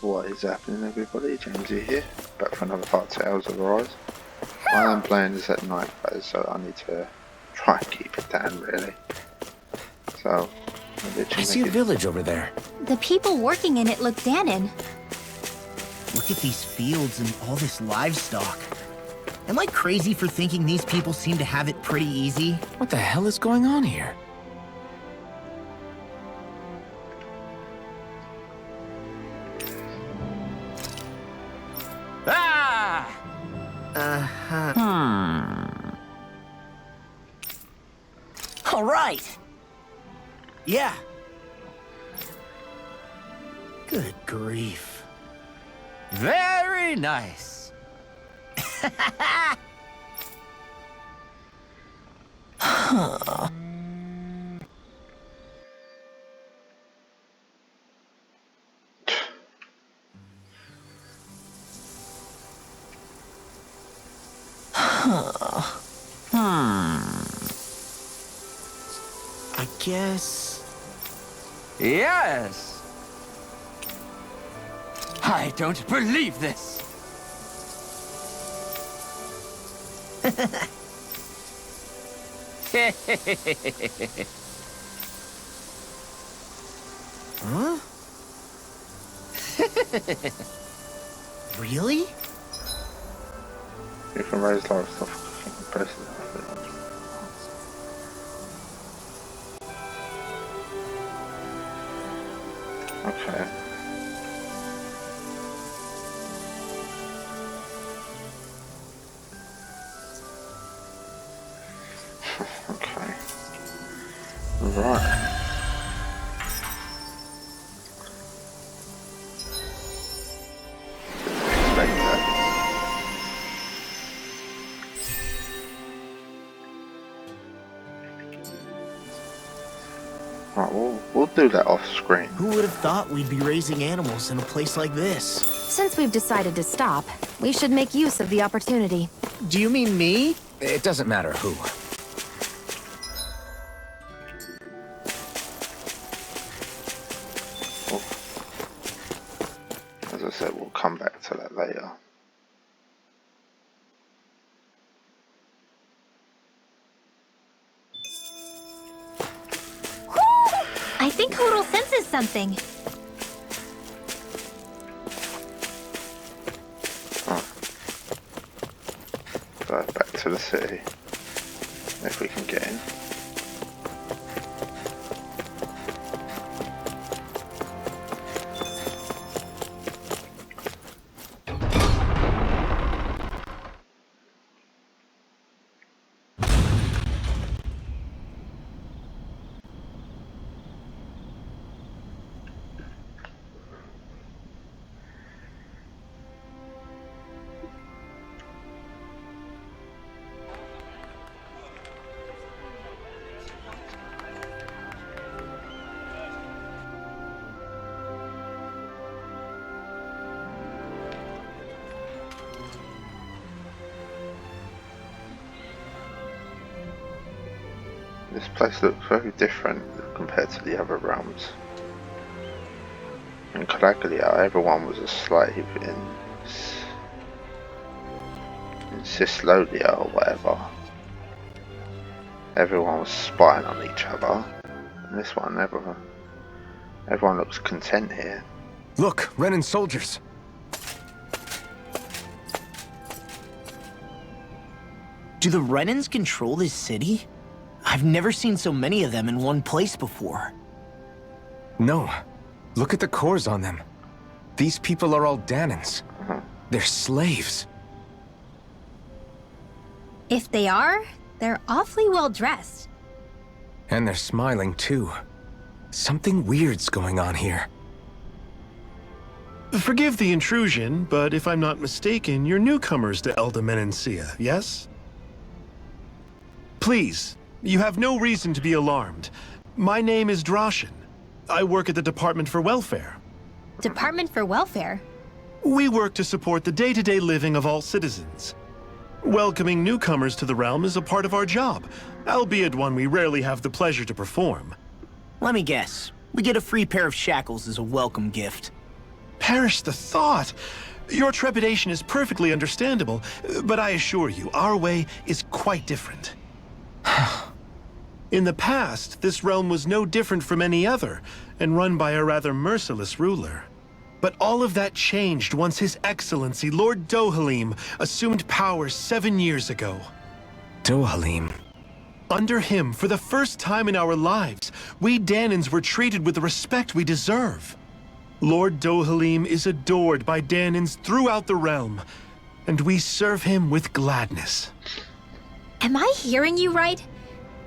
What is happening, everybody? Jameseyyy here, back for another part of Tales of Arise. While I'm playing this at night, guys, so I need to try and keep it down, really. So, I see a village over there. The people working in it look Danon. Look at these fields and all this livestock. Am I crazy for thinking these people seem to have it pretty easy? What the hell is going on here? Ah! All right. Yeah. Good grief. Very nice. Huh. I guess... Yes. I don't believe this. Huh? Really? you can raise a lot of stuff. Press it. Okay. Okay. Right. Expect that. Right, we'll do that off screen. Who would have thought we'd be raising animals in a place like this? Since we've decided to stop, we should make use of the opportunity. Do you mean me? It doesn't matter who. As I said, we'll come back to that later. I think Hodel senses something. So back to the city, if we can get in. This place looks very different compared to the other realms. In Calaglia, everyone was a slave. In Cislodia or whatever, everyone was spying on each other. And this one, everyone looks content here. Look, Renan soldiers. Do the Renans control this city? I've never seen so many of them in one place before. No. Look at the cores on them. These people are all Danons. They're slaves. If they are, they're awfully well dressed. And they're smiling too. Something weird's going on here. Forgive the intrusion, but if I'm not mistaken, you're newcomers to Jameseyyy, yes? Please, you have no reason to be alarmed. My name is Droshin. I work at the Department for Welfare. Department for Welfare? We work to support the day-to-day living of all citizens. Welcoming newcomers to the realm is a part of our job, albeit one we rarely have the pleasure to perform. Let me guess. We get a free pair of shackles as a welcome gift. Perish the thought! Your trepidation is perfectly understandable, but I assure you, our way is quite different. In the past, this realm was no different from any other, and run by a rather merciless ruler. But all of that changed once His Excellency, Lord Dohalim, assumed power 7 years ago. Dohalim. Under him, for the first time in our lives, we Danans were treated with the respect we deserve. Lord Dohalim is adored by Danans throughout the realm, and we serve him with gladness. Am I hearing you right?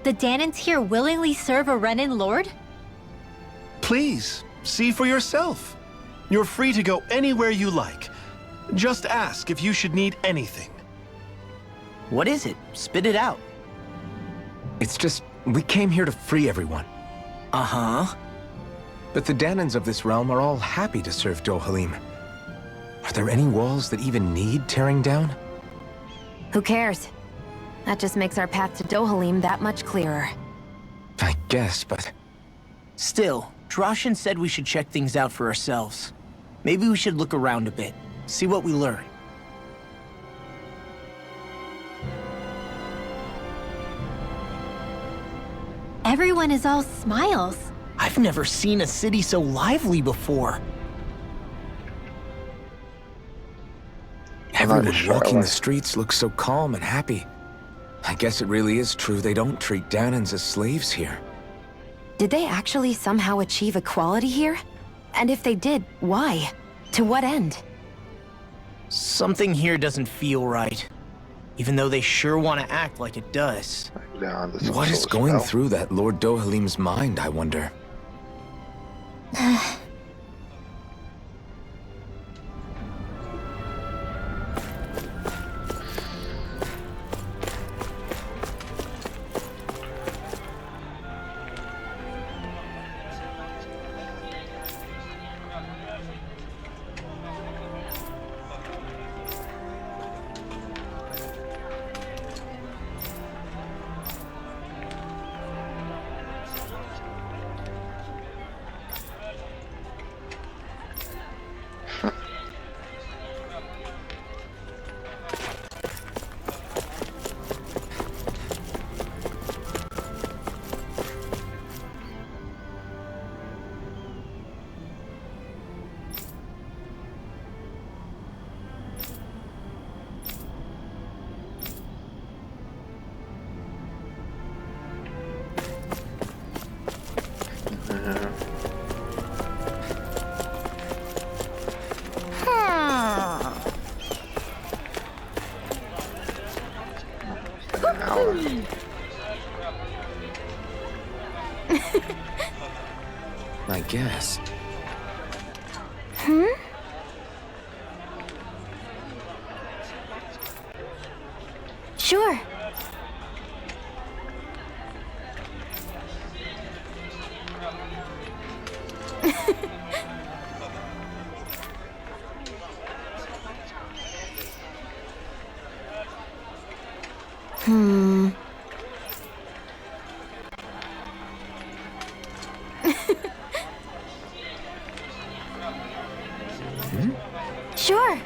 The Danans here willingly serve a Renan lord? Please, see for yourself. You're free to go anywhere you like. Just ask if you should need anything. What is it? Spit it out. It's just, we came here to free everyone. Uh-huh. But the Danans of this realm are all happy to serve Dohalim. Are there any walls that even need tearing down? Who cares? That just makes our path to Dohalim that much clearer. I guess, but... Still, Droshin said we should check things out for ourselves. Maybe we should look around a bit, see what we learn. Everyone is all smiles. I've never seen a city so lively before. Everyone walking the streets looks so calm and happy. I guess it really is true they don't treat Danans as slaves here. Did they actually somehow achieve equality here? And if they did, why? To what end? Something here doesn't feel right. Even though they sure want to act like it does. What is going through that Lord Dohalim's mind, I wonder? I guess. Sure. Sure.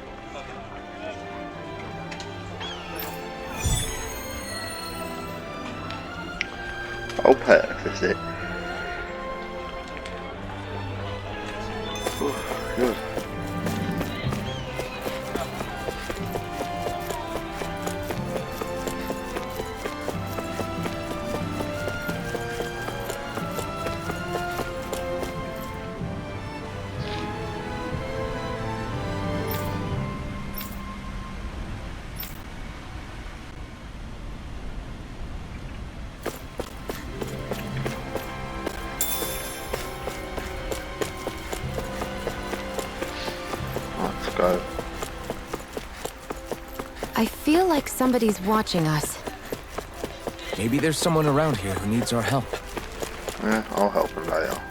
Oh, perfect, is it? Good. Let's go. I feel like somebody's watching us. Maybe there's someone around here who needs our help. Yeah, I'll help him later.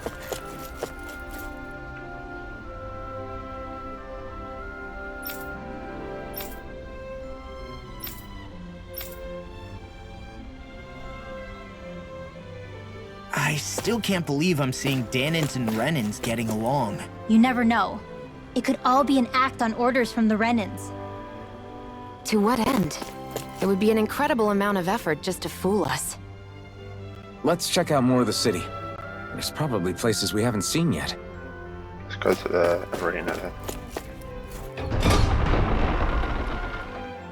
I still can't believe I'm seeing Danans and Renans getting along. You never know. It could all be an act on orders from the Renans. To what end? It would be an incredible amount of effort just to fool us. Let's check out more of the city. There's probably places we haven't seen yet. Let's go to the arena then.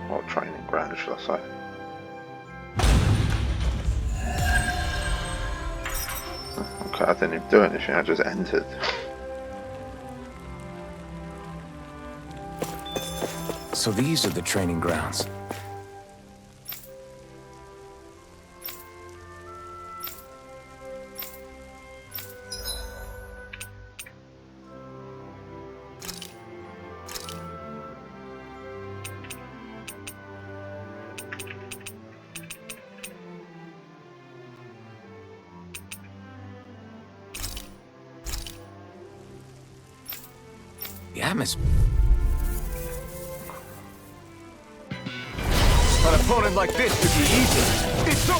Or training ground, should I say. Okay, I didn't even do anything, I just entered. So these are the training grounds. The atmosphere. An opponent like this should be easy. It's so...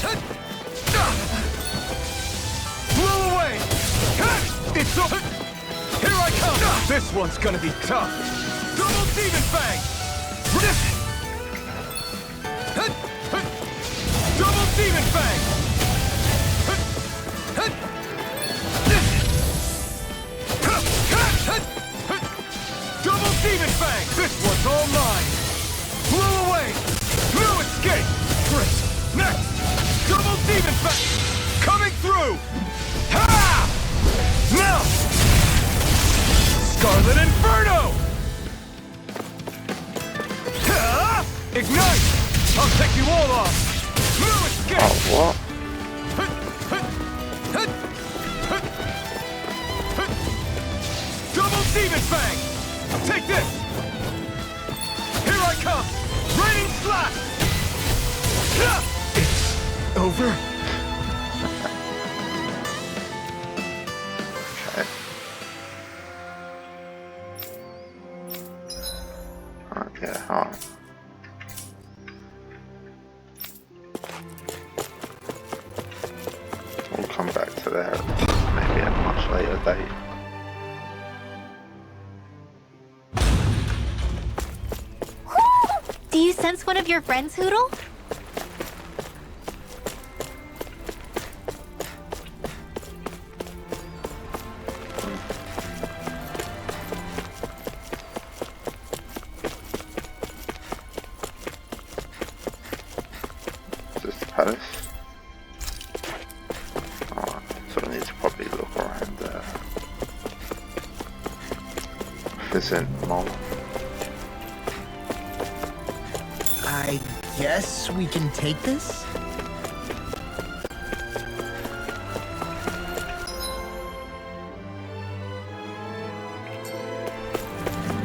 Blow away! It's so... Here I come! This one's gonna be tough. Double Demon Fang! Double Demon Fang! Double Demon Fang! This one's all mine! Blow away! No escape! Great! Next! Double Demon Fang! Coming through! Ha! Now! Scarlet Inferno! Ha! Ignite! I'll take you all off! No escape! Oh, what? Double Demon Fang! Take this! Here I come! Raining Slash! It's over? Okay. Alright, yeah, alright. We'll come back to there maybe at a much later date. Do you sense one of your friends, Hootle? Is this the palace? Alright, so I need to probably look around Viscint Mall. I guess we can take this?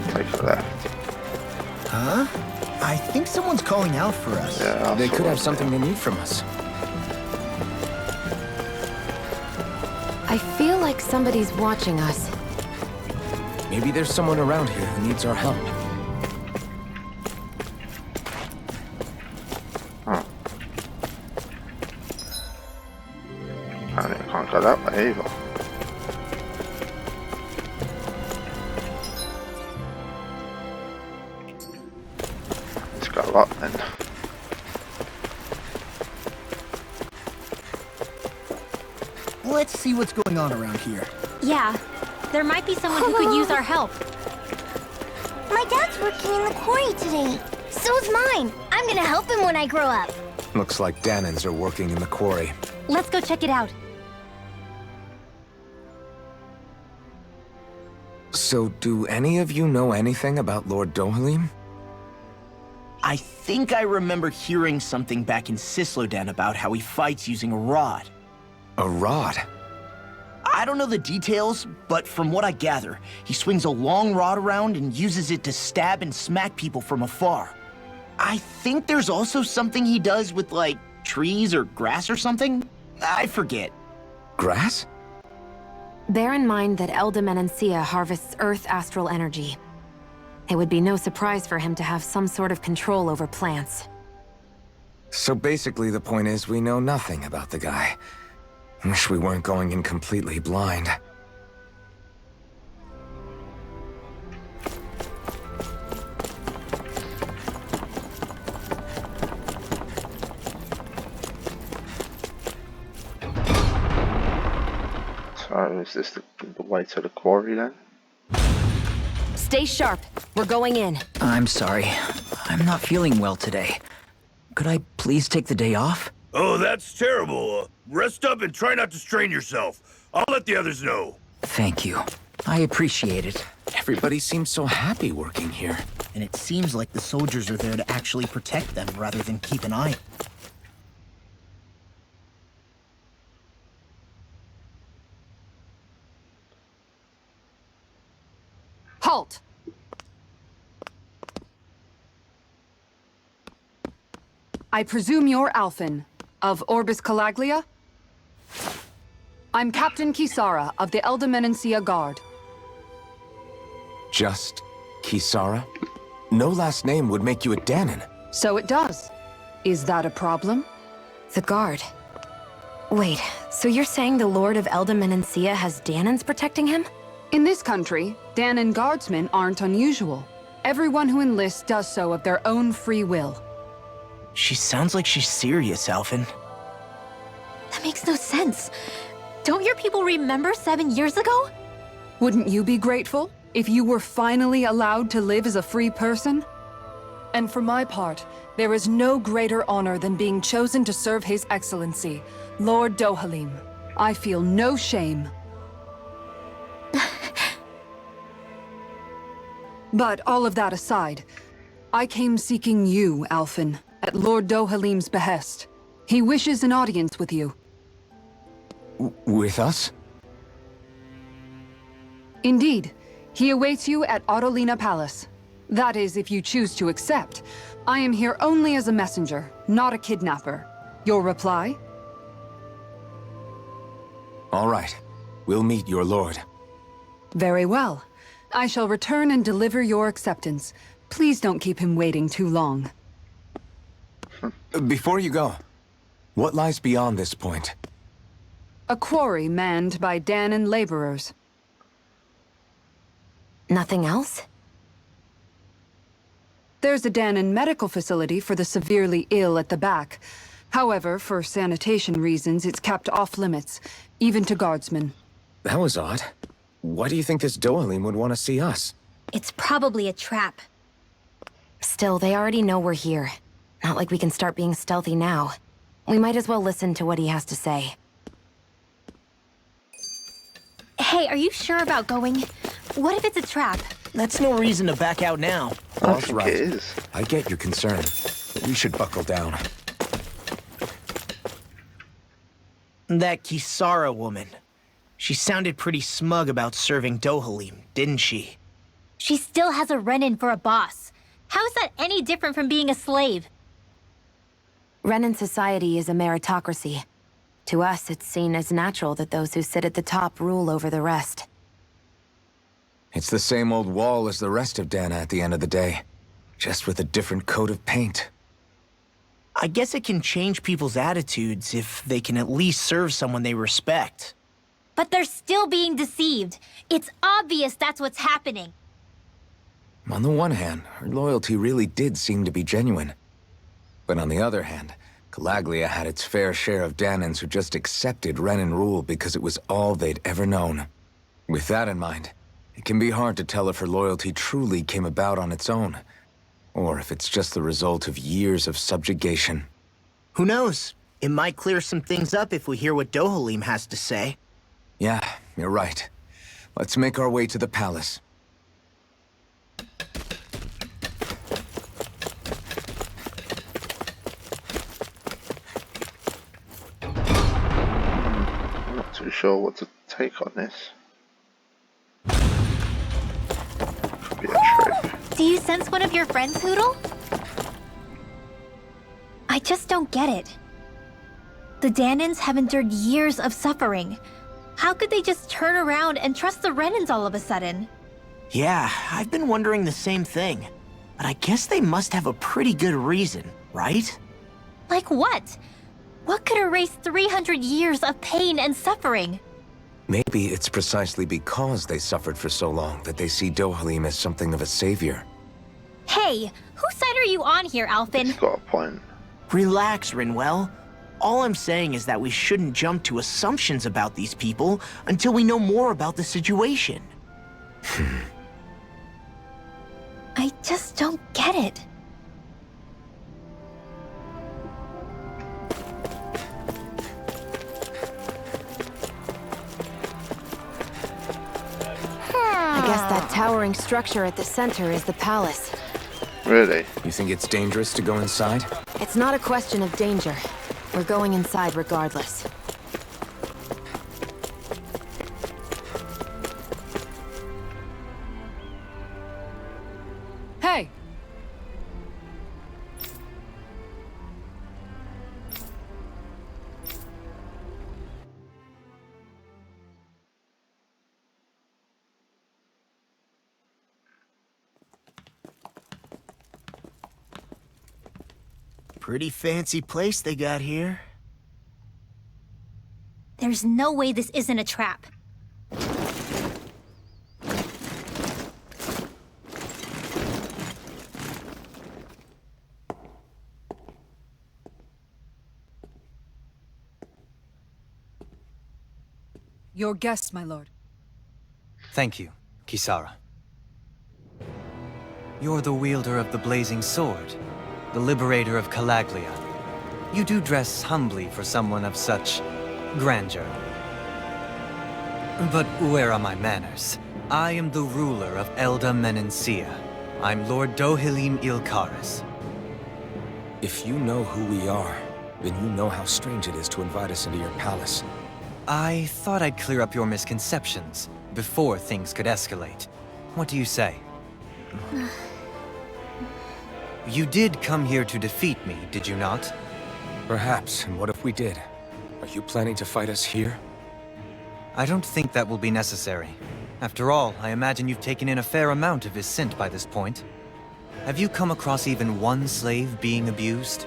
Take a left. Huh? I think someone's calling out for us. Yeah, They could have something they need from us. I feel like somebody's watching us. Maybe there's someone around here who needs our help. Oh. Apparently I can't go that way either. Let's go up then. Let's see what's going on around here. Yeah. There might be someone who could use our help. My dad's working in the quarry today. So's mine. I'm gonna help him when I grow up. Looks like Danans are working in the quarry. Let's go check it out. So, do any of you know anything about Lord Dohalim? I think I remember hearing something back in Sislodan about how he fights using a rod. A rod? I don't know the details, but from what I gather, he swings a long rod around and uses it to stab and smack people from afar. I think there's also something he does with, like, trees or grass or something? I forget. Grass? Bear in mind that Jameseyyy harvests Earth astral energy. It would be no surprise for him to have some sort of control over plants. So basically the point is we know nothing about the guy. Wish we weren't going in completely blind. Is this the way to the quarry then? Stay sharp. We're going in. I'm sorry. I'm not feeling well today. Could I please take the day off? Oh, that's terrible. Rest up and try not to strain yourself. I'll let the others know. Thank you. I appreciate it. Everybody seems so happy working here. And it seems like the soldiers are there to actually protect them rather than keep an eye. Halt! I presume you're Alphen, of Orbis Calaglia? I'm Captain Kisara of the Eldemenencia Guard. Just Kisara? No last name would make you a Danon. So it does. Is that a problem? The guard. Wait, so you're saying the Lord of Eldemenencia has Danons protecting him? In this country, Danon guardsmen aren't unusual. Everyone who enlists does so of their own free will. She sounds like she's serious, Alphen. That makes no sense. Don't your people remember 7 years ago? Wouldn't you be grateful if you were finally allowed to live as a free person? And for my part, there is no greater honor than being chosen to serve His Excellency, Lord Dohalim. I feel no shame. But all of that aside, I came seeking you, Alphen, at Lord Dohalim's behest. He wishes an audience with you. With us? Indeed. He awaits you at Autolina Palace. That is, if you choose to accept. I am here only as a messenger, not a kidnapper. Your reply? All right. We'll meet your lord. Very well. I shall return and deliver your acceptance. Please don't keep him waiting too long. Before you go, what lies beyond this point? A quarry manned by Danon laborers. Nothing else? There's a Danon medical facility for the severely ill at the back. However, for sanitation reasons, it's kept off limits, even to guardsmen. That was odd. Why do you think this Dohalim would want to see us? It's probably a trap. Still, they already know we're here. Not like we can start being stealthy now. We might as well listen to what he has to say. Hey, are you sure about going? What if it's a trap? That's no reason to back out now. I That's think right. it is. I get your concern, but we should buckle down. That Kisara woman. She sounded pretty smug about serving Dohalim, didn't she? She still has a Renin for a boss. How is that any different from being a slave? Renin society is a meritocracy. To us, it's seen as natural that those who sit at the top rule over the rest. It's the same old wall as the rest of Dana at the end of the day, just with a different coat of paint. I guess it can change people's attitudes if they can at least serve someone they respect. But they're still being deceived. It's obvious that's what's happening. On the one hand, her loyalty really did seem to be genuine. But on the other hand, Calaglia had its fair share of Danons who just accepted Renin rule because it was all they'd ever known. With that in mind, it can be hard to tell if her loyalty truly came about on its own, or if it's just the result of years of subjugation. Who knows? It might clear some things up if we hear what Dohalim has to say. Yeah, you're right. Let's make our way to the palace. I'm not too sure what to take on this. Could be a trick. Do you sense one of your friends, Hoodle? I just don't get it. The Danons have endured years of suffering. How could they just turn around and trust the Renins all of a sudden? Yeah, I've been wondering the same thing. But I guess they must have a pretty good reason, right? Like what? What could erase 300 years of pain and suffering? Maybe it's precisely because they suffered for so long that they see Dohalim as something of a savior. Hey, whose side are you on here, He's Alphen? got a point. Relax, Rinwell. All I'm saying is that we shouldn't jump to assumptions about these people until we know more about the situation. I just don't get it. I guess that towering structure at the center is the palace. Really? You think it's dangerous to go inside? It's not a question of danger. We're going inside regardless. Hey! Pretty fancy place they got here. There's no way this isn't a trap. Your guest, my lord. Thank you, Kisara. You're the wielder of the blazing sword, the liberator of Calaglia. You do dress humbly for someone of such grandeur. But where are my manners? I am the ruler of Elda Menancia. I'm Lord Dohalim Ilkaris. If you know who we are, then you know how strange it is to invite us into your palace. I thought I'd clear up your misconceptions before things could escalate. What do you say? You did come here to defeat me, did you not? Perhaps, and what if we did? Are you planning to fight us here? I don't think that will be necessary. After all, I imagine you've taken in a fair amount of Viscint by this point. Have you come across even one slave being abused?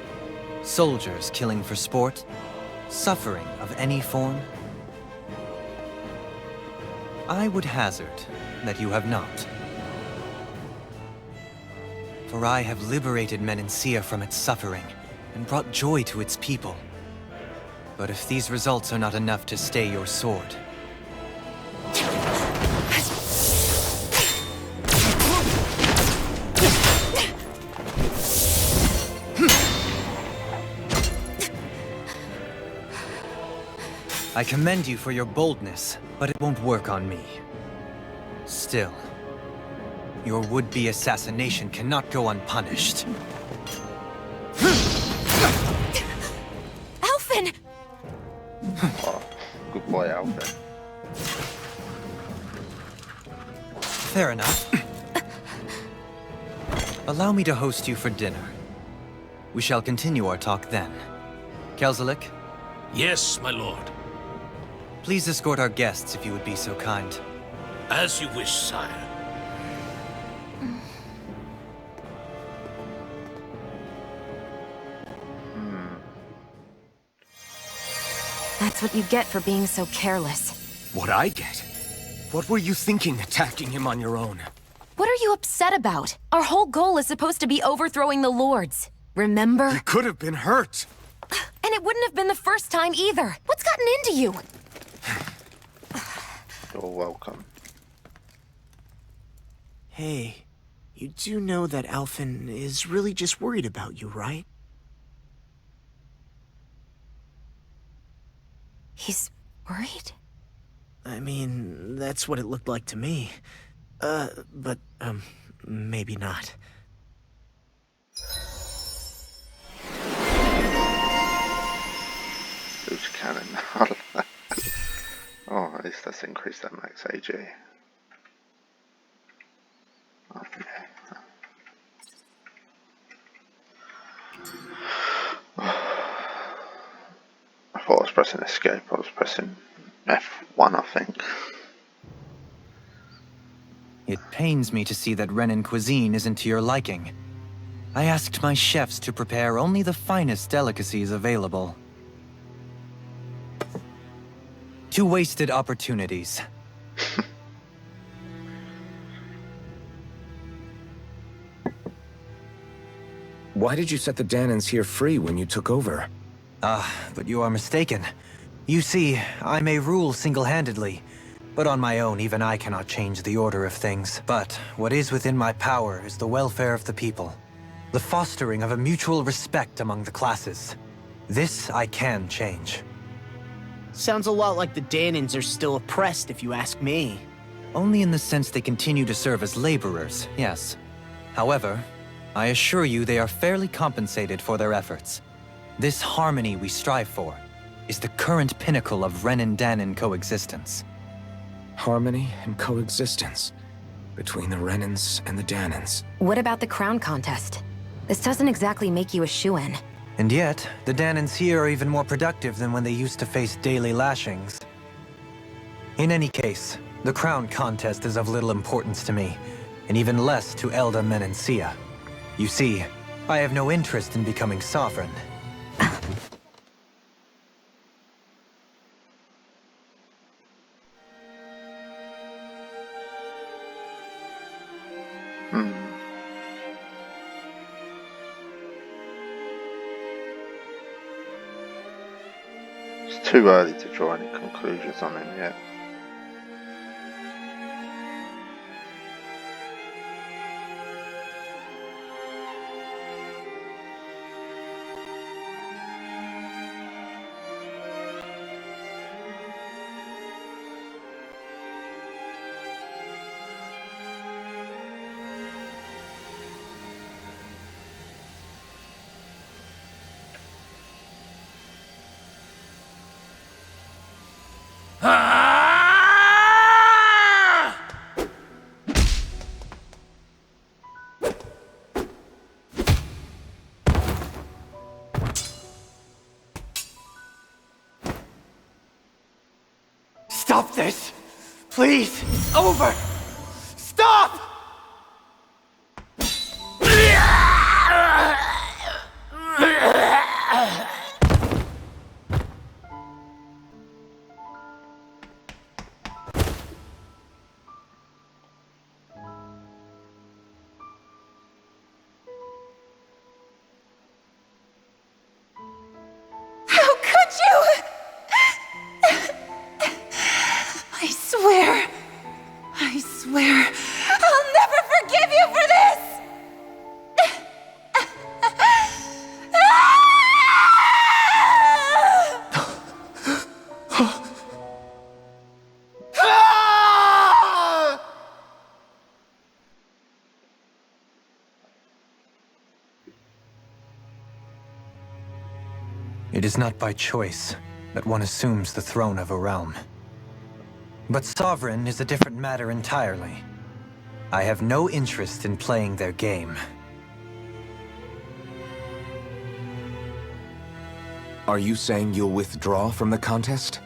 Soldiers killing for sport? Suffering of any form? I would hazard that you have not. For I have liberated Menancia from its suffering and brought joy to its people. But if these results are not enough to stay your sword... I commend you for your boldness, but it won't work on me. Still, your would-be assassination cannot go unpunished. Alphen! Oh, good boy, Alfred. Fair enough. Allow me to host you for dinner. We shall continue our talk then. Kelzelik? Yes, my lord. Please escort our guests if you would be so kind. As you wish, sire. That's what you get for being so careless. What I get? What were you thinking attacking him on your own? What are you upset about? Our whole goal is supposed to be overthrowing the Lords. Remember? He could have been hurt. And it wouldn't have been the first time either. What's gotten into you? You're welcome. Hey, you do know that Alphen is really just worried about you, right? He's worried? I mean, that's what it looked like to me. But maybe not. Loose cannon. Oh, at least that's increased that max AG. Okay. I thought I was pressing escape, I was pressing F1, I think. It pains me to see that Renan cuisine isn't to your liking. I asked my chefs to prepare only the finest delicacies available. 2 wasted opportunities. Why did you set the Danans here free when you took over? But you are mistaken. You see, I may rule single-handedly, but on my own, even I cannot change the order of things. But what is within my power is the welfare of the people. The fostering of a mutual respect among the classes. This I can change. Sounds a lot like the Danins are still oppressed, if you ask me. Only in the sense they continue to serve as laborers, yes. However, I assure you they are fairly compensated for their efforts. This harmony we strive for is the current pinnacle of Renin-Danin coexistence. Harmony and coexistence between the Renins and the Danins. What about the crown contest? This doesn't exactly make you a shoo-in. And yet, the Danins here are even more productive than when they used to face daily lashings. In any case, the crown contest is of little importance to me, and even less to Elda Menancia. You see, I have no interest in becoming sovereign. It's too early to draw any conclusions on him yet. Stop this! Please! Over! Stop! How could you? I swear, I'll never forgive you for this! It is not by choice that one assumes the throne of a realm. But sovereign is a different matter entirely. I have no interest in playing their game. Are you saying you'll withdraw from the contest?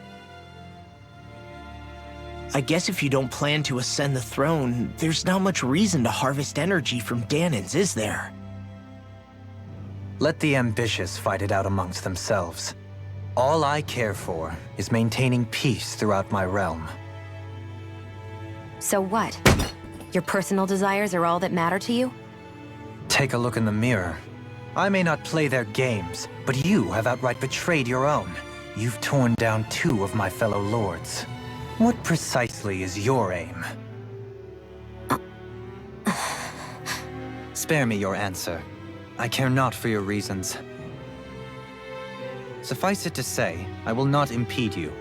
I guess if you don't plan to ascend the throne, there's not much reason to harvest energy from Danins, is there? Let the ambitious fight it out amongst themselves. All I care for is maintaining peace throughout my realm. So what? Your personal desires are all that matter to you? Take a look in the mirror. I may not play their games, but you have outright betrayed your own. You've torn down 2 of my fellow lords. What precisely is your aim? Spare me your answer. I care not for your reasons. Suffice it to say, I will not impede you.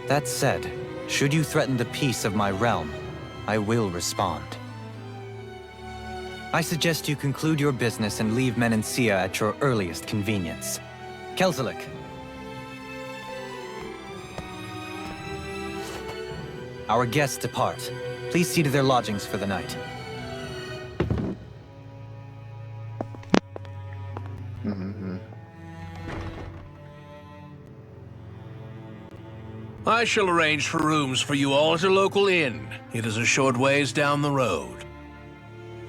That said, should you threaten the peace of my realm, I will respond. I suggest you conclude your business and leave Menancia at your earliest convenience. Kelzelik. Our guests depart. Please see to their lodgings for the night. I shall arrange for rooms for you all at a local inn. It is a short ways down the road.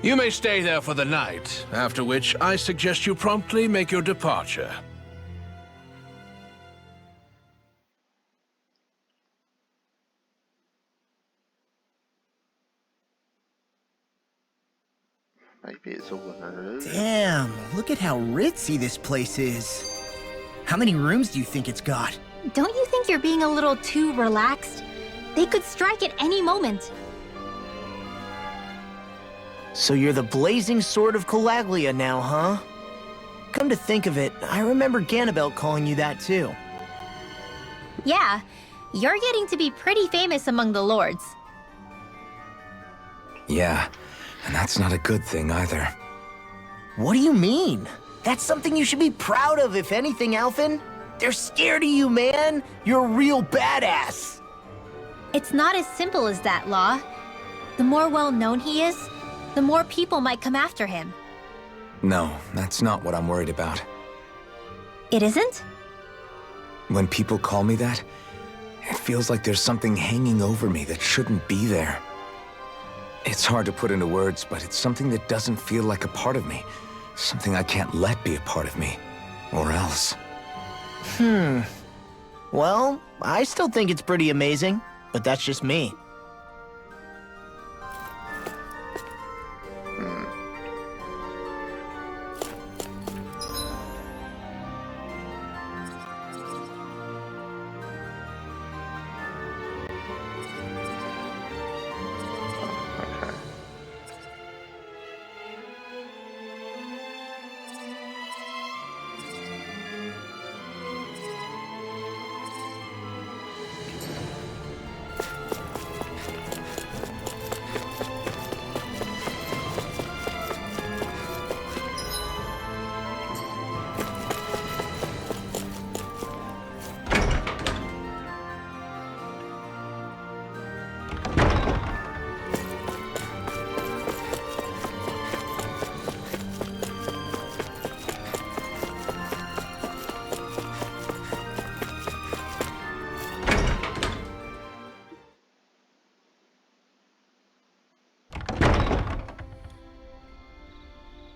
You may stay there for the night, after which I suggest you promptly make your departure. Maybe it's all an illusion. Damn, look at how ritzy this place is. How many rooms do you think it's got? Don't you think you're being a little too relaxed? They could strike at any moment. So you're the blazing sword of Calaglia now, huh? Come to think of it, I remember Ganabelt calling you that too. Yeah, you're getting to be pretty famous among the lords. Yeah, and that's not a good thing either. What do you mean? That's something you should be proud of, if anything, Alphen. They're scared of you, man. You're a real badass. It's not as simple as that, Law. The more well-known he is, the more people might come after him. No, that's not what I'm worried about. It isn't? When people call me that, it feels like there's something hanging over me that shouldn't be there. It's hard to put into words, but it's something that doesn't feel like a part of me. Something I can't let be a part of me. Or else. Well, I still think it's pretty amazing, but that's just me.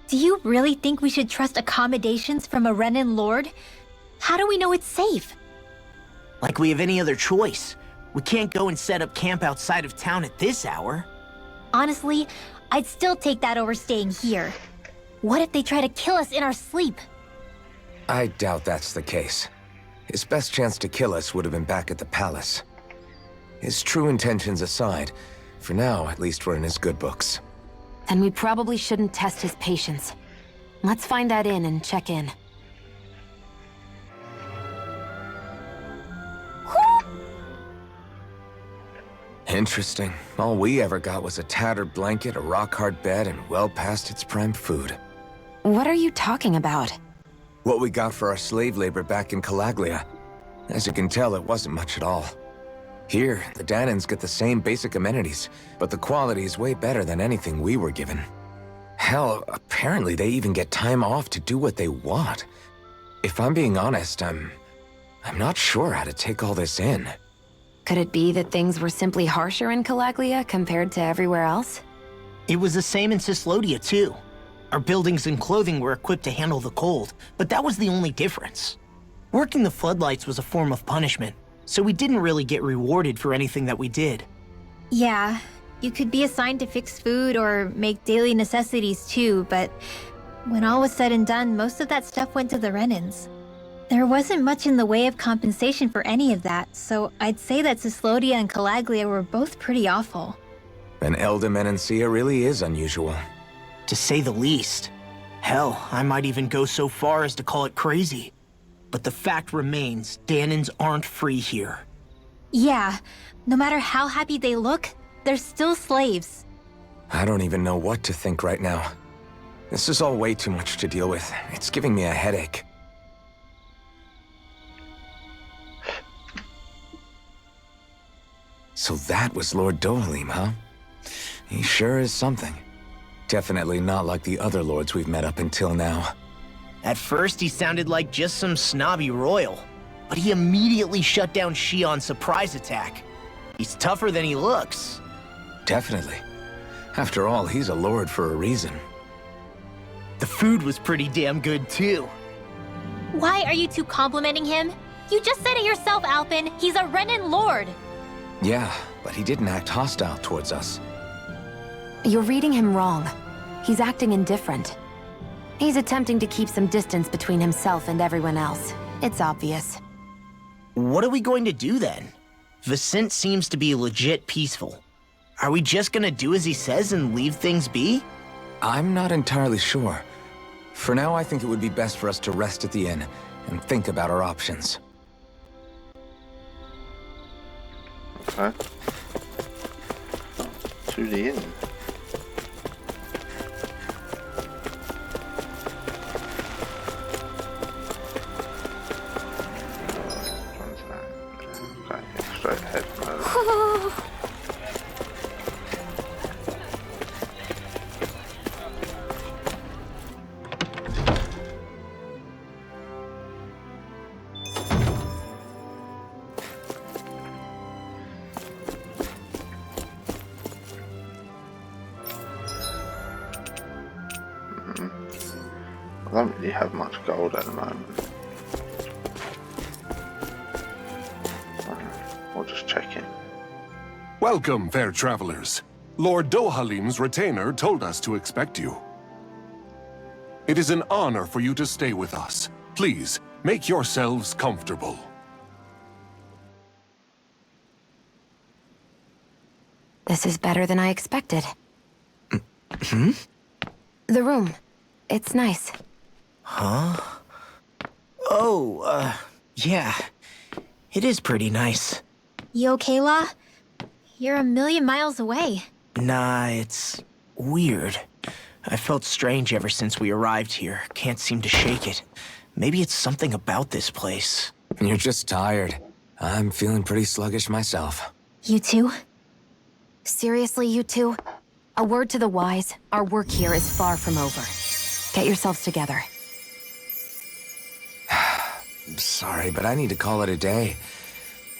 Do you really think we should trust accommodations from a Renan Lord? How do we know it's safe? Like we have any other choice. We can't go and set up camp outside of town at this hour. Honestly, I'd still take that over staying here. What if they try to kill us in our sleep? I doubt that's the case. His best chance to kill us would have been back at the palace. His true intentions aside, for now, at least we're in his good books. Then we probably shouldn't test his patience. Let's find that inn and check in. Interesting. All we ever got was a tattered blanket, a rock-hard bed, and well past its prime food. What are you talking about? What we got for our slave labor back in Calaglia. As you can tell, it wasn't much at all. Here, the Danans get the same basic amenities, but the quality is way better than anything we were given. Hell, apparently they even get time off to do what they want. If I'm being honest, I'm not sure how to take all this in. Could it be that things were simply harsher in Calaglia compared to everywhere else? It was the same in Cyslodia, too. Our buildings and clothing were equipped to handle the cold, but that was the only difference. Working the floodlights was a form of punishment, so we didn't really get rewarded for anything that we did. Yeah, you could be assigned to fix food or make daily necessities too, but when all was said and done, most of that stuff went to the Renans. There wasn't much in the way of compensation for any of that, so I'd say that Cyslodia and Calaglia were both pretty awful. Then Jameseyyy really is unusual. To say the least. Hell, I might even go so far as to call it crazy. But the fact remains, Danans aren't free here. Yeah, no matter how happy they look, they're still slaves. I don't even know what to think right now. This is all way too much to deal with. It's giving me a headache. So that was Lord Dohalim, huh? He sure is something. Definitely not like the other lords we've met up until now. At first, he sounded like just some snobby royal, but he immediately shut down Shion's surprise attack. He's tougher than he looks. Definitely. After all, he's a lord for a reason. The food was pretty damn good, too. Why are you two complimenting him? You just said it yourself, Alphen. He's a Renan Lord. Yeah, but he didn't act hostile towards us. You're reading him wrong. He's acting indifferent. He's attempting to keep some distance between himself and everyone else. It's obvious. What are we going to do then? Viscint seems to be legit peaceful. Are we just gonna do as he says and leave things be? I'm not entirely sure. For now, I think it would be best for us to rest at the inn and think about our options. Okay. To the inn. Okay, straight ahead. I don't really have much gold at the moment. We'll just check in. Welcome, fair travelers. Lord Dohalim's retainer told us to expect you. It is an honor for you to stay with us. Please, make yourselves comfortable. This is better than I expected. Hmm? The room. It's nice. Huh? Oh, yeah. It is pretty nice. You okay, La? You're a million miles away. Nah, it's weird. I felt strange ever since we arrived here. Can't seem to shake it. Maybe it's something about this place. You're just tired. I'm feeling pretty sluggish myself. You too? Seriously, you two? A word to the wise, our work here is far from over. Get yourselves together. Sorry, but I need to call it a day.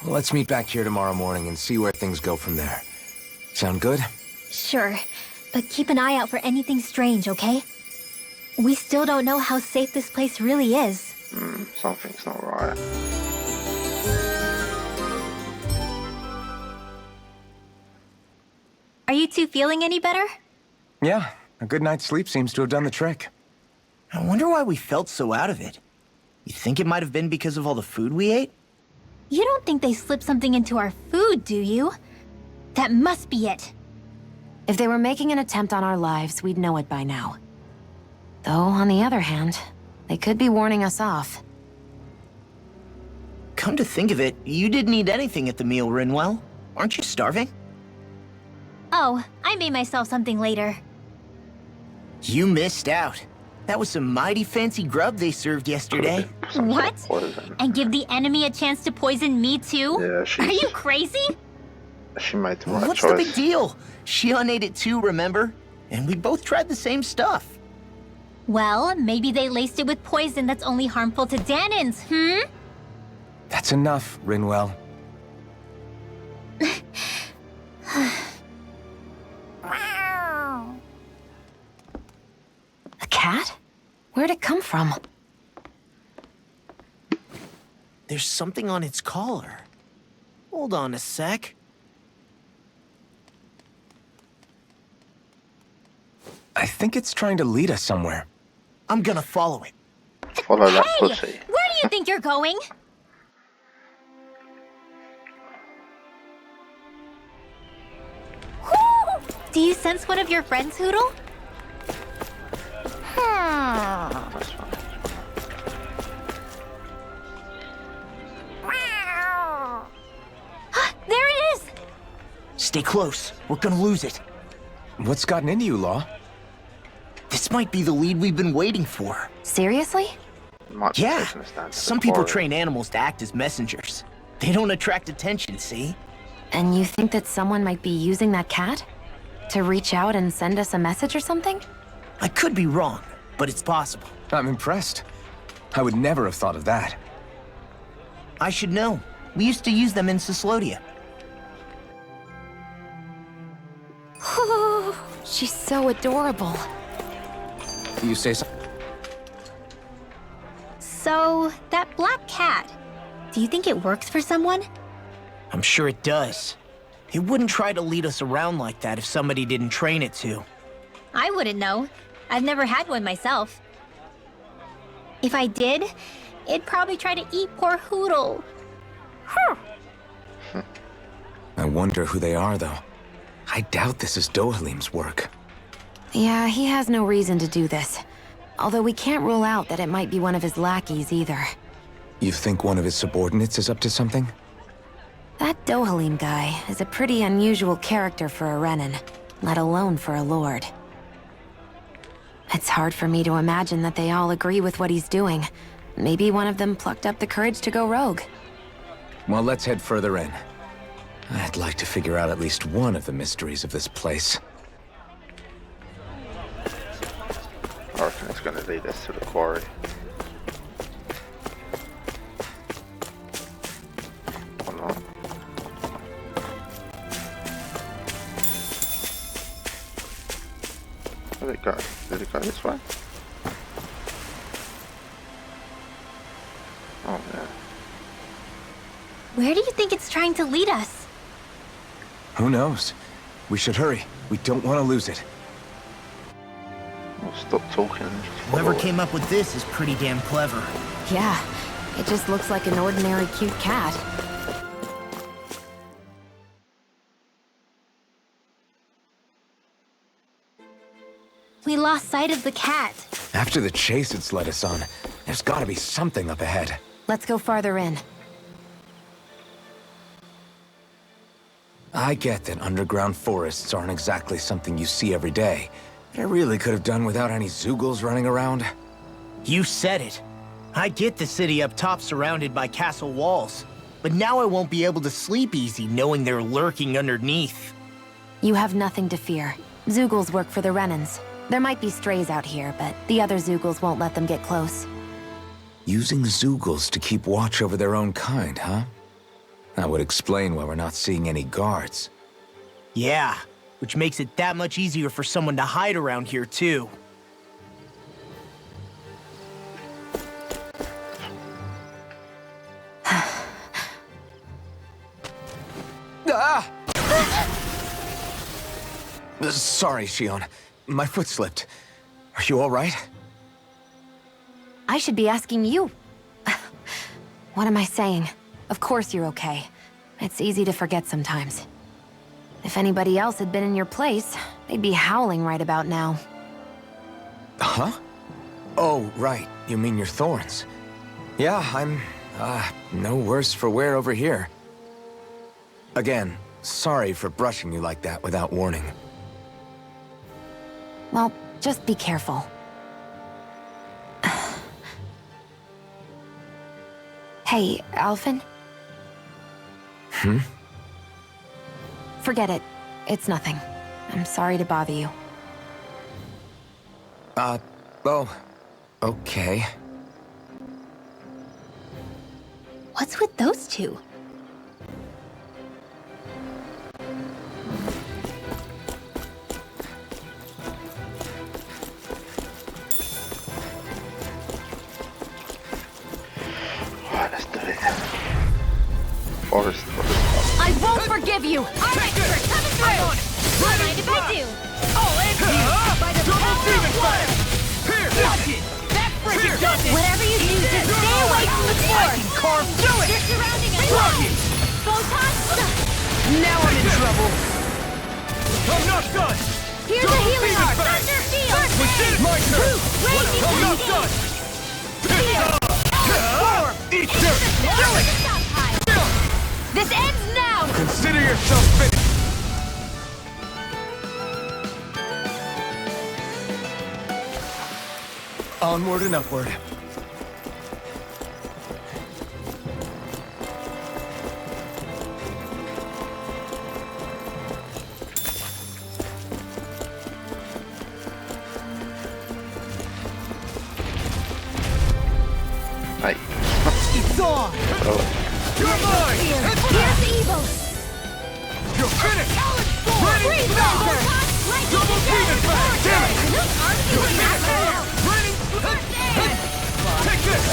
Let's meet back here tomorrow morning and see where things go from there. Sound good? Sure, but keep an eye out for anything strange, okay? We still don't know how safe this place really is. Something's not right. Are you two feeling any better? Yeah, a good night's sleep seems to have done the trick. I wonder why we felt so out of it. You think it might have been because of all the food we ate? You don't think they slipped something into our food, do you? That must be it. If they were making an attempt on our lives, we'd know it by now. Though, on the other hand, they could be warning us off. Come to think of it, you didn't eat anything at the meal, Rinwell. Aren't you starving? Oh, I made myself something later. You missed out. That was some mighty fancy grub they served yesterday. What? And give the enemy a chance to poison me too? Yeah, Are you crazy? She made the right What's choice. the big deal? Shion ate it too, remember? And we both tried the same stuff. Well, maybe they laced it with poison that's only harmful to Danins, That's enough, Rinwell. A cat? Where'd it come from? There's something on its collar. Hold on a sec. I think it's trying to lead us somewhere. I'm gonna follow it. Follow that Hey! pussy. Where do you think you're going? Do you sense one of your friends, Hoodle? That's fine. There it is! Stay close. We're gonna lose it. What's gotten into you, Law? This might be the lead we've been waiting for. Seriously? Might be Yeah. taking us down to Some the people quarry. train animals to act as messengers. They don't attract attention, see? And you think that someone might be using that cat? To reach out and send us a message or something? I could be wrong, but it's possible. I'm impressed. I would never have thought of that. I should know. We used to use them in Cyslodia. She's so adorable. You say so? So, that black cat, do you think it works for someone? I'm sure it does. It wouldn't try to lead us around like that if somebody didn't train it to. I wouldn't know. I've never had one myself. If I did, It'd probably try to eat poor Hootle. I wonder who they are, though. I doubt this is Dohalim's work. Yeah, he has no reason to do this. Although we can't rule out that it might be one of his lackeys either. You think one of his subordinates is up to something? That Dohalim guy is a pretty unusual character for a Renin, let alone for a Lord. It's hard for me to imagine that they all agree with what he's doing. Maybe one of them plucked up the courage to go rogue. Well, let's head further in. I'd like to figure out at least one of the mysteries of this place. I reckon it's going to lead us to the quarry. Or not. Where did it go? Did it go this way? Oh no. Where do you think it's trying to lead us? Who knows? We should hurry. We don't want to lose it. Well, stop talking. Whoever came up with this is pretty damn clever. Yeah, it just looks like an ordinary cute cat. We lost sight of the cat. After the chase it's led us on, there's gotta be something up ahead. Let's go farther in. I get that underground forests aren't exactly something you see every day, but I really could have done without any Zeugles running around. You said it. I get the city up top surrounded by castle walls, but now I won't be able to sleep easy knowing they're lurking underneath. You have nothing to fear. Zeugles work for the Renins. There might be strays out here, but the other Zeugles won't let them get close. Using Zeugles to keep watch over their own kind, huh? That would explain why we're not seeing any guards. Yeah, which makes it that much easier for someone to hide around here, too. Ah! Sorry, Shion. My foot slipped. Are you all right? I should be asking you. What am I saying? Of course you're okay. It's easy to forget sometimes. If anybody else had been in your place, they'd be howling right about now. Huh? Oh, right. You mean your thorns. Yeah, I'm, no worse for wear over here. Again, sorry for brushing you like that without warning. Well, just be careful. Hey, Alphen? Hmm? Forget it. It's nothing. I'm sorry to bother you. Oh, okay. What's with those two? Alright, let's do it. Forest. I won't forgive you! Alright, coming through! Don't mind if I do! Oh, and by the power of water! Here! Watch it! That frigid does it! Whatever you do, just stay away from the floor! Carve through it! They're surrounding us! Rock it! Photon! Now I'm in trouble! I'm not done! Here's a healing arc! Thunder field! It's my turn! Raging I'm not Blade! done! Eat this! This ends now! Consider yourself finished! Onward and upward. Hey. It's on! You're mine! Here's the evil! You're finished! Ready! Ready! Double demon fang! Damn it! You're finished! Ready! Take this!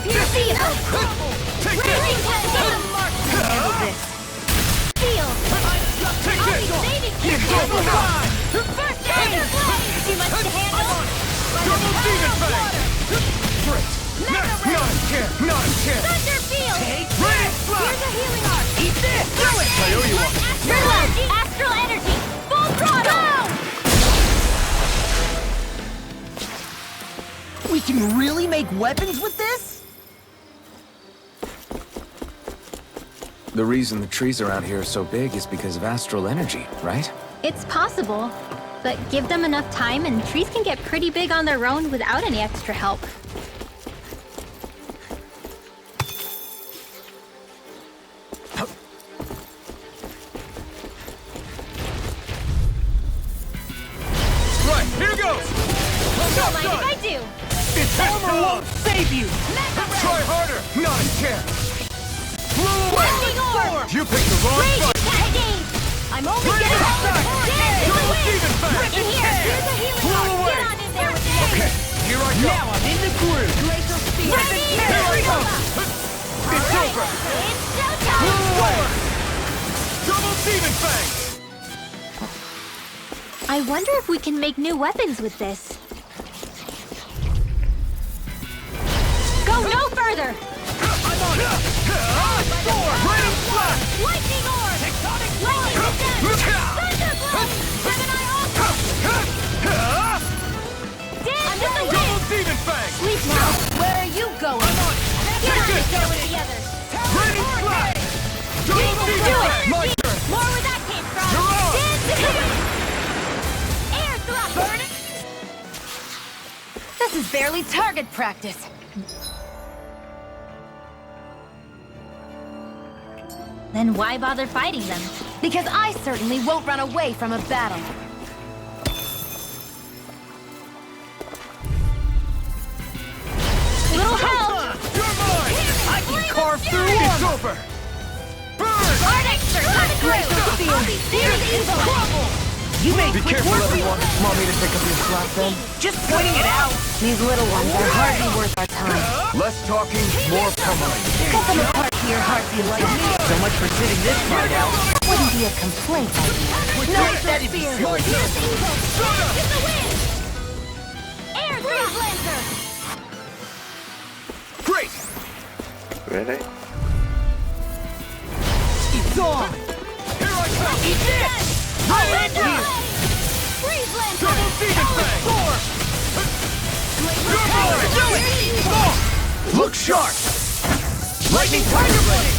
Here's the evil! Take this! Handle this! Feel! Take I'll this! be saving you! Double time! First Thunder Blade! Too much to handle? Double demon fang! Now Not a chair! Not a chair! Thunder field! Take this! Here's a healing arc! Eat this! Do it! I owe you one! Astral energy! Full throttle! We can really make weapons with this? The reason the trees around here are so big is because of astral energy, right? It's possible, but give them enough time and trees can get pretty big on their own without any extra help. Right, here goes! Don't mind if I do! It's Armor won't save you! Try harder! Not a chance! Blow away! Lightning orb! You picked the wrong fight! I'm only getting Double demon fang! in here! Here's a healing Blow arc! away! Get on in there with the Okay, here I go! Now I'm in the groove! Glacial speed! Here I go! It's over! It's Blow showtime! away! Double demon fang! I wonder if we can make new weapons with this. Go no further! I'm on it! Sword! Rain flash! Lightning orb! Tectonic Lightning descent! Thunderblast! Gemini ultra! Dance with the Double wind! demon fang! Sleep now! Where are you going? Get on in there with the others! Rain flash! Double demon Do it! fang! My turn! More where that came from! You're on! Dance with the wind! Air thrust! Burn it! This is barely target practice. Then why bother fighting them? Because I certainly won't run away from a battle. Little help! You're mine! I can carve through It's armor! over! Burn! Arctic You made Be quick careful, work! everyone. Want me to pick up your slack then? Just pointing it out! These little ones are hardly worth our time. Less talking, more pummeling. Cut them apart to your heart's content. So much for sitting this fight out. Wouldn't be a complaint. No, that'd be silly. Air thrust lancer! Great! Really? It's on! Here I come! Eat this! Freeze lancer! Double demon fang! Look sharp! Lightning tiger blade!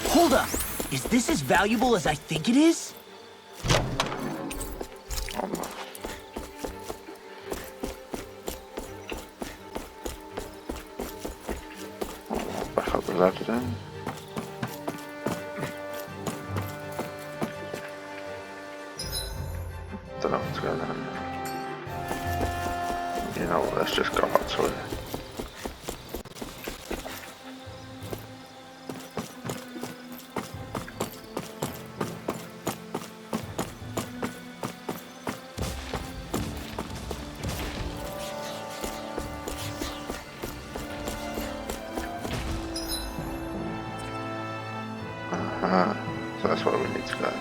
Hold up! Is this as valuable as I think it is? Almost. Back up the ladder then. Don't know what's going on. You know what, let's just go out to it. So that's where we need to go.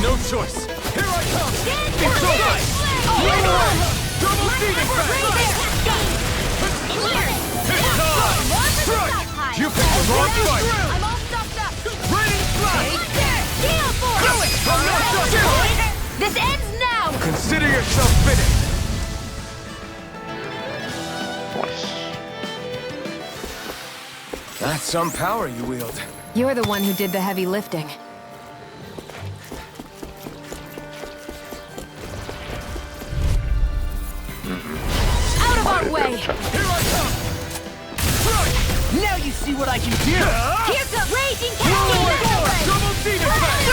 No choice! Here I come! It's over! Double demon fang! It's time! Strike! You picked the wrong fight! I'm all stuffed up! Raining flash! Gale force! Do it! I'm not done! This ends now! Consider yourself finished! Nice. That's some power you wield. You're the one who did the heavy lifting. Out of our way! Here I come! Strike! Now you see what I can do! Here comes Raging Cascade! Double demon fang!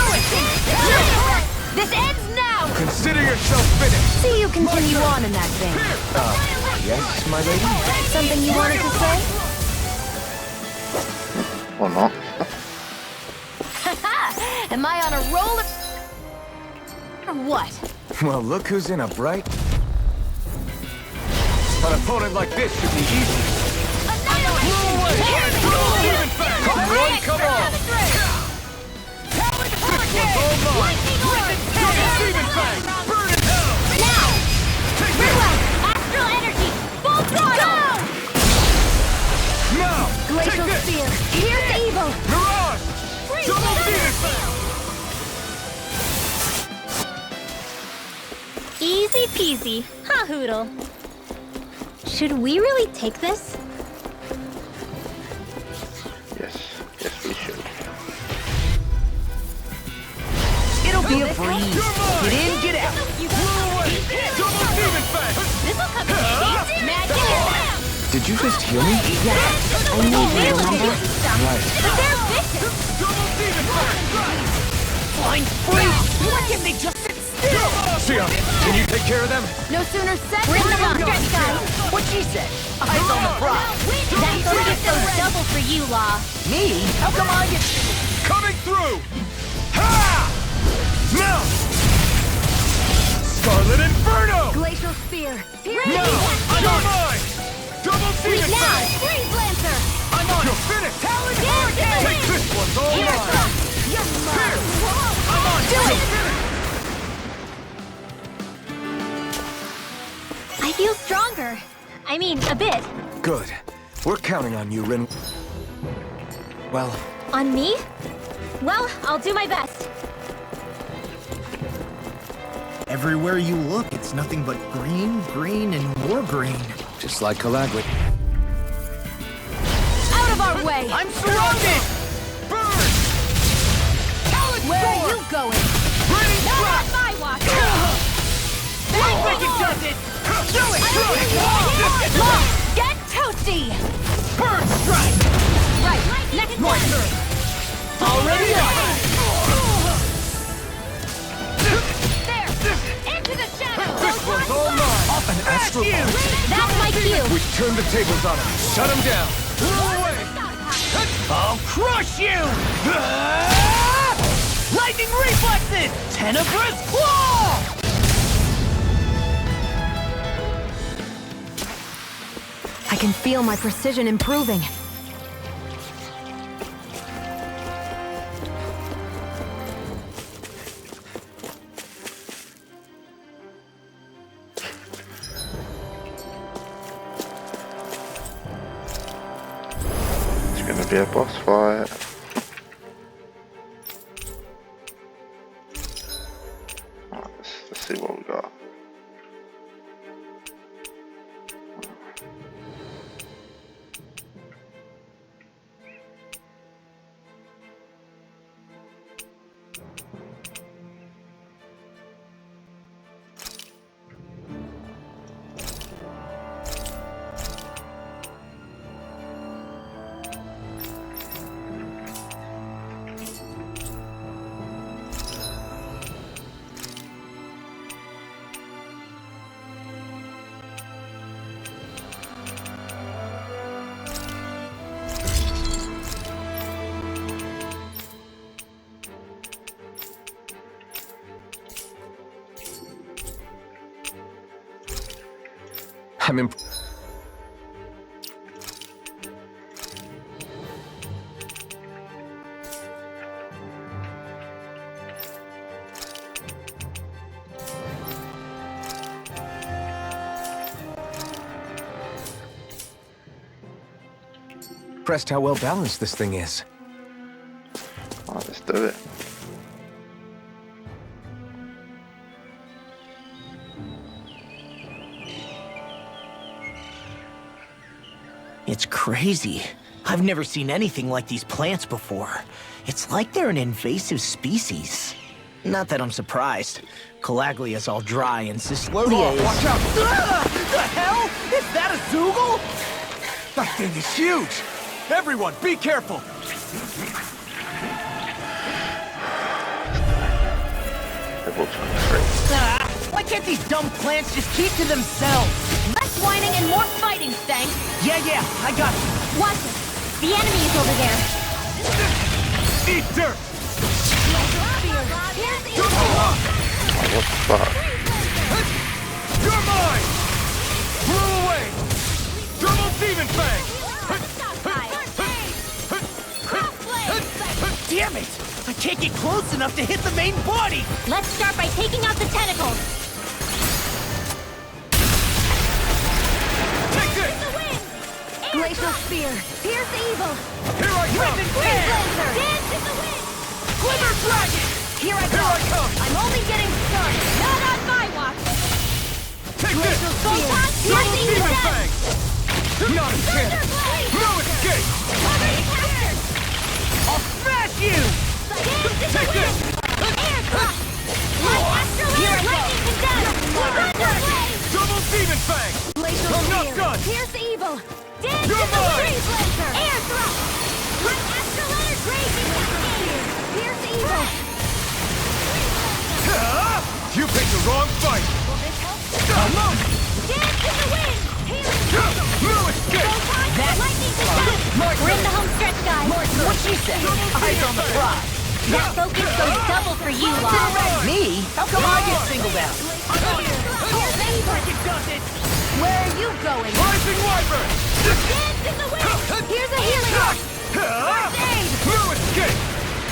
This ends now! Consider yourself finished! See you continue on in that vein. Yes, my lady? Something you wanted to say? Or not. Am I on a roll or what? Well, look who's in a bright... An opponent like this should be easy. Come on, come on! spear! Here's evil! Mirage! Double demon! Easy peasy. Ha hoodle. Should we really take this? Yes, we should. It'll be a breeze. Get in, get out. Double demon fang! This'll come in handy. Magic around. Did you just heal me? Yes, I need you, remember? Right. But they're vicious. Double demon fang! Flying freeze! Why can't they just sit still? Sia, can you take care of them? No sooner said Bring than them on, done. guys. What she said? Eyes on the prize. That bonus goes double for you, Law. Me? How come I get... Coming through! Ha! Now! Scarlet Inferno! Glacial spear. Here No! I'm on mine! Double demon Now, fang! freeze lancer. I'm on! You're finished! Talon Yes, Hurricane! yes. Take this one's all Here mine! comes. You're mine. I'm on! Do it. I feel stronger. I mean, a bit. Good. We're counting on you, Rin. Well, On me? Well, I'll do my best. Everywhere you look, it's nothing but green, green, and more green. just like Calagli. Out of our way! I'm surrounded! Burn! Where are you going? Ready, Not strike! on my watch! I think it does it! Do it! Look! Get toasty! Burn strike! Right, next one! Already on! There! Into the shadows! This one's all mine! An astral punch. That's my cue. We've turned the tables on him. Shut him down. I'll crush you! Lightning reflexes! Tenebrous claw! I can feel my precision improving. It's gonna be a boss fight. Alright, let's see what we got. I'm impressed how well balanced this thing is. Alright, let's do it. It's crazy. I've never seen anything like these plants before. It's like they're an invasive species. Not that I'm surprised. Calaglia's all dry and Cyslodia is... Watch out! The hell? Is that a Zoogle? That thing is huge! Everyone, be careful! Level 23. Why can't these dumb plants just keep to themselves? Less whining and more fighting, Stank. Yeah, I got you. Watch it. The enemy is over there. Eat dirt! Oh, what the fuck? You're mine! Blow away! Double demon fang! Damn it! I can't get close enough to hit the main body! Let's start by taking out the tentacles. Take this! Glacial Spear! Pierce evil! Here I come! Freeze Laser! Dance in the wind! Glimmer Dragon! Here I Here I come! I'm only getting started! Not on my watch! Take this! Spear! Double Pierce Demon evil! Fang! Not a chance! No escape! Already captured! I'll smash you! Take this! Air thrust! Light astral air! Lightning condemned! Thunder blade! Double Demon Fang! Glacial I'm not Spear! done! Pierce evil! Dance You're in the mine! freeze laser! Air thrust! Light astral air! Raging cascade! Pierce evil! You picked the wrong fight! Will this help? Come on! Dance in the wind! Healing! No escape! That's lightning condemned! We're in the home stretch, guys! What she say? Eyes on the prize. That focus goes double for you, Lord. Me? How come I get singled out? Where are you going? Rising Wyvern! Dance in the wind! Here's a healing arc! First aid! No escape!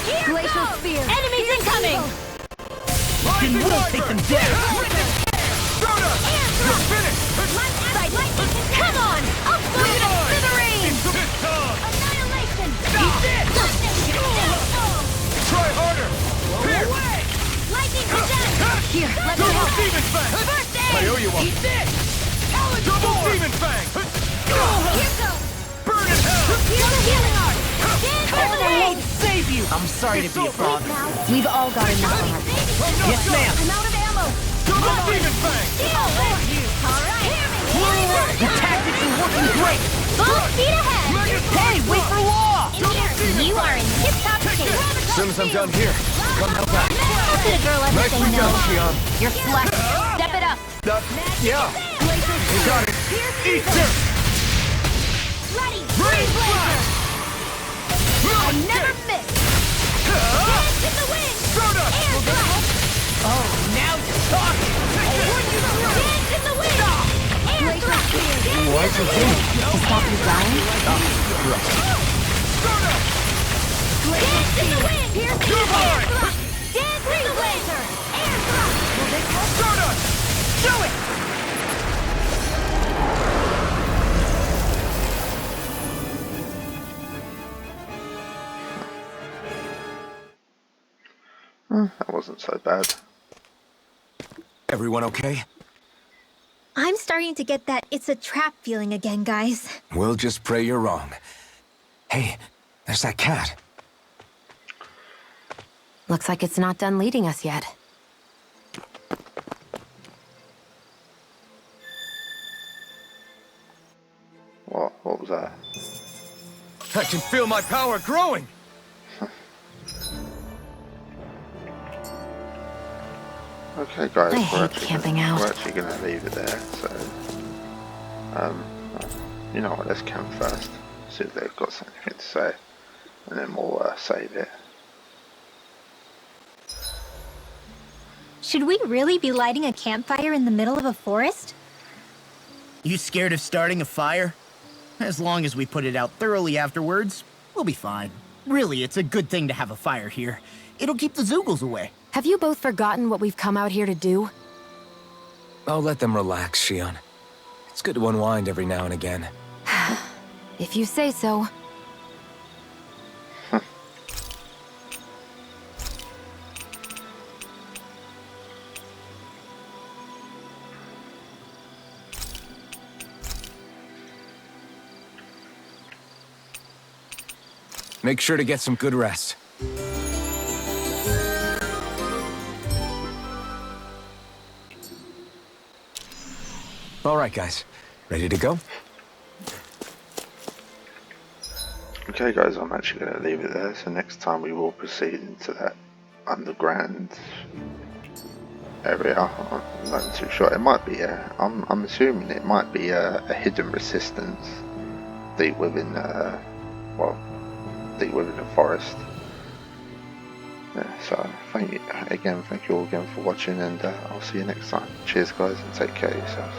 Here Glacial goes! Spear! Enemies incoming! Rising we'll take them down! Soda! You're finished! Lightning! Come on! I'll blow you to smithereens! This time! Annihilation! Try harder! Here! Lightning condemned! Here, let me Double help! Demon Fang! First aid! I owe you one! Eat this! Double Demon Fang! Here goes! Burn in hell! Here's a healing arc! Dance in the wind! Save you! I'm sorry to be a fraud. We've all got enough of her. Yes, ma'am. I'm out of ammo! Double Demon Fang! Deal with you! Alright! The tactics are working great! Full speed ahead! Hey, wait for law! You are in tip-top shape. As soon as I'm done here, come help out. How could a girl ever say Nicely no? done, Shion. You're flex. Step it up. Yeah. You got it! Eat dirt! Ready! Freeze Blazer! No I escape! never miss! Dance in the wind! Soda! Air thrust! Oh, now you're talking! Dance in the wind! Air thrust! What's your thing? To stop you dying? Soda! Dance in the wind! Here's the You're air mine! thrust! Dance in the laser! Air thrust! Will this help? Soda! Do it! That wasn't so bad. Everyone okay? I'm starting to get that it's a trap feeling again, guys. We'll just pray you're wrong. Hey, there's that cat. Looks like it's not done leading us yet. What was that? I can feel my power growing! Okay, guys, I hate camping out. We're actually going to leave it there. So, you know what? Let's camp first. See if they've got something to say, and then we'll save it. Should we really be lighting a campfire in the middle of a forest? You scared of starting a fire? As long as we put it out thoroughly afterwards, we'll be fine. Really, it's a good thing to have a fire here. It'll keep the Zoogles away. Have you both forgotten what we've come out here to do? I'll let them relax, Shion. It's good to unwind every now and again. If you say so. Make sure to get some good rest. All right, guys. Ready to go? Okay, guys, I'm actually going to leave it there. So next time we will proceed into that underground area. I'm not too sure. It might be I'm assuming it might be a hidden resistance deep within deep within the forest. Yeah, so thank you all again for watching, and I'll see you next time. Cheers, guys, and take care of yourselves.